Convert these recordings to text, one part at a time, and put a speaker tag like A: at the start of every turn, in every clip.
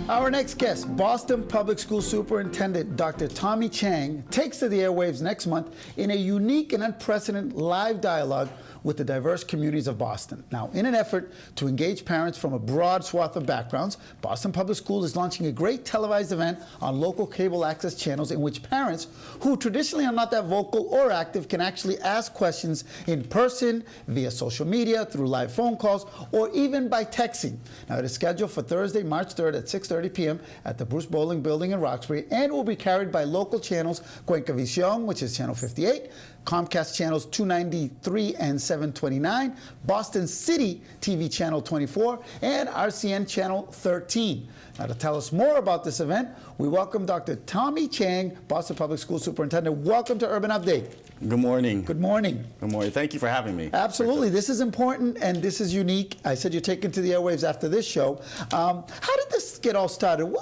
A: Our next guest, Boston Public School Superintendent Dr. Tommy Chang, takes to the airwaves next month in a unique and unprecedented live dialogue with the diverse communities of Boston. Now, in an effort to engage parents from a broad swath of backgrounds, Boston Public Schools is launching a great televised event on local cable access channels in which parents who traditionally are not that vocal or active can actually ask questions in person, via social media, through live phone calls, or even by texting. Now, it is scheduled for Thursday, March 3rd at 6:30 p.m. at the Bruce Bowling Building in Roxbury, and will be carried by local channels Cuenca Visión, which is channel 58, Comcast channels 293 and 729, Boston City TV channel 24, and RCN channel 13. Now, to tell us more about this event, we welcome Dr. Tommy Chang, Boston Public School Superintendent. Welcome to Urban Update.
B: Good morning.
A: Good morning.
B: Good morning. Thank you for having me.
A: Absolutely. This is important and this is unique. I said you're taken to the airwaves after this show. How did this get all started?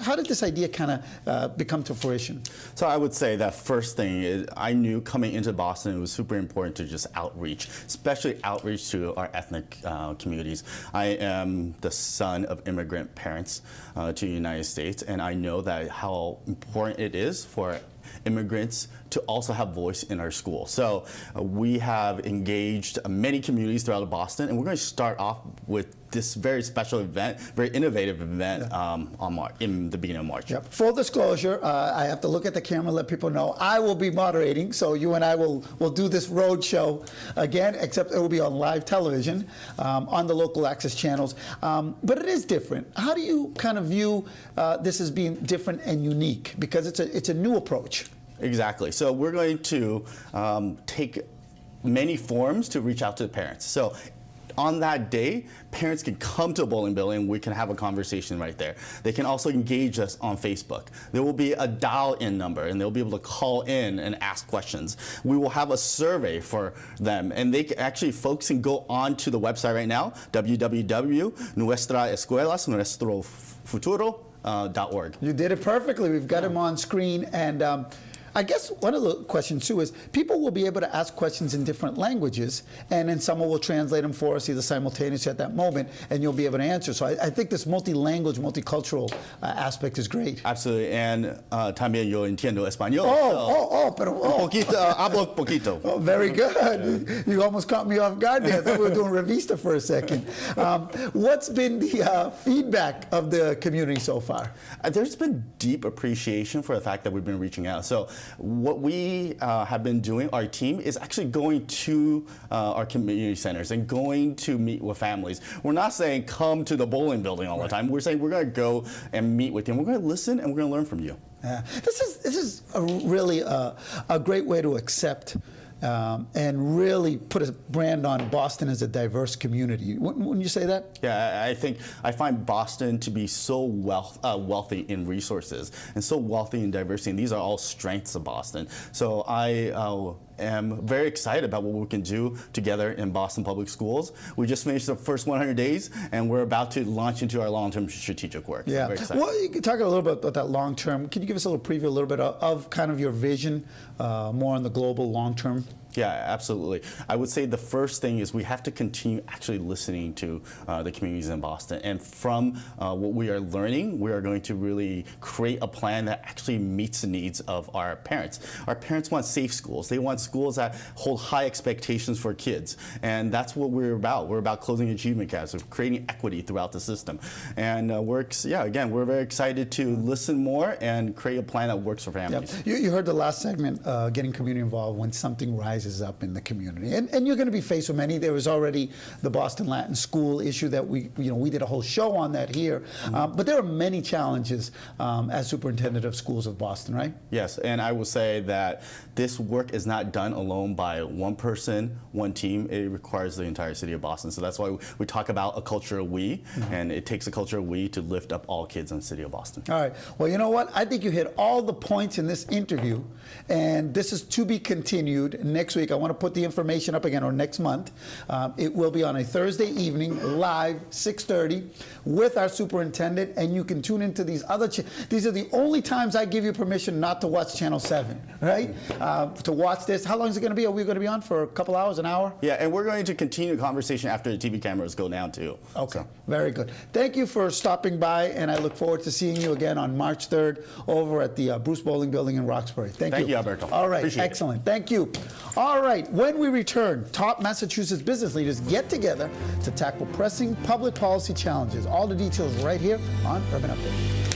A: How did this idea kind of become to fruition?
B: So I would say that first thing is I knew coming into Boston it was super important to just outreach, especially outreach to our ethnic communities. I am the son of immigrant parents to the United States, and I know that how important it is for immigrants to also have voice in our school. So we have engaged many communities throughout Boston, and we're going to start off with this very special event, very innovative event in the beginning of March.
A: Yep. Full disclosure, I have to look at the camera and let people know I will be moderating, so you and I will do this road show again, except it will be on live television on the local access channels. But it is different. How do you kind of view this as being different and unique? Because it's a new approach.
B: Exactly. So we're going to take many forms to reach out to the parents. So on that day, parents can come to a bowling building and we can have a conversation right there. They can also engage us on Facebook. There will be a dial-in number and they'll be able to call in and ask questions. We will have a survey for them, and they can, actually folks can go on to the website right now, www.nuestraescuelasnuestrofuturo.org.
A: You did it perfectly. We've got him on screen, and I guess one of the questions too is people will be able to ask questions in different languages, and then someone will translate them for us either simultaneously at that moment, and you'll be able to answer. So I think this multi-language, multicultural aspect is great.
B: Absolutely, and también yo entiendo español. Hablo poquito.
A: Oh, very good. You almost caught me off guard there. I thought we were doing Revista for a second. What's been the feedback of the community so far?
B: There's been deep appreciation for the fact that we've been reaching out. So what we have been doing, our team, is actually going to our community centers and going to meet with families. We're not saying come to the bowling building all the time. We're saying we're going to go and meet with you. And we're going to listen and we're going to learn from you.
A: Yeah. This is really a great way to accept and really put a brand on Boston as a diverse community. Wouldn't you say that?
B: Yeah, I find Boston to be so wealthy in resources and so wealthy in diversity, and these are all strengths of Boston. So I am very excited about what we can do together in Boston Public Schools. We just finished the first 100 days, and we're about to launch into our long-term strategic work.
A: Yeah.
B: So
A: well, you can talk a little bit about that long-term. Can you give us a little preview, a little bit of kind of your vision, more on the global long-term?
B: Yeah, absolutely. I would say the first thing is we have to continue actually listening to the communities in Boston. And from what we are learning, we are going to really create a plan that actually meets the needs of our parents. Our parents want safe schools. They want schools that hold high expectations for kids. And that's what we're about. We're about closing achievement gaps, of creating equity throughout the system. And we're very excited to listen more and create a plan that works for families.
A: Yep. You heard the last segment, getting community involved when something rises up in the community, and you're going to be faced with many. There was already the Boston Latin School issue that we did a whole show on that here, but there are many challenges as superintendent of schools of Boston, right?
B: Yes, and I will say that this work is not done alone by one person, one team. It requires the entire city of Boston. So that's why we talk about a culture of we, and it takes a culture of we to lift up all kids in the city of Boston.
A: All right. Well, you know what? I think you hit all the points in this interview, and this is to be continued next next week. I want to put the information up again, or next month. It will be on a Thursday evening, live, 6:30, with our superintendent, and you can tune into these other. These are the only times I give you permission not to watch Channel 7, right? To watch this. How long is it going to be? Are we going to be on for a couple hours, an hour?
B: Yeah, and we're going to continue the conversation after the TV cameras go down too.
A: Okay,
B: So.
A: very good. Thank you for stopping by, and I look forward to seeing you again on March 3rd over at the Bruce Bowling Building in Roxbury. Thank you.
B: Thank you, Alberto.
A: All right,
B: Appreciate it.
A: excellent. Thank you. All right, when we return, top Massachusetts business leaders get together to tackle pressing public policy challenges. All the details right here on Urban Update.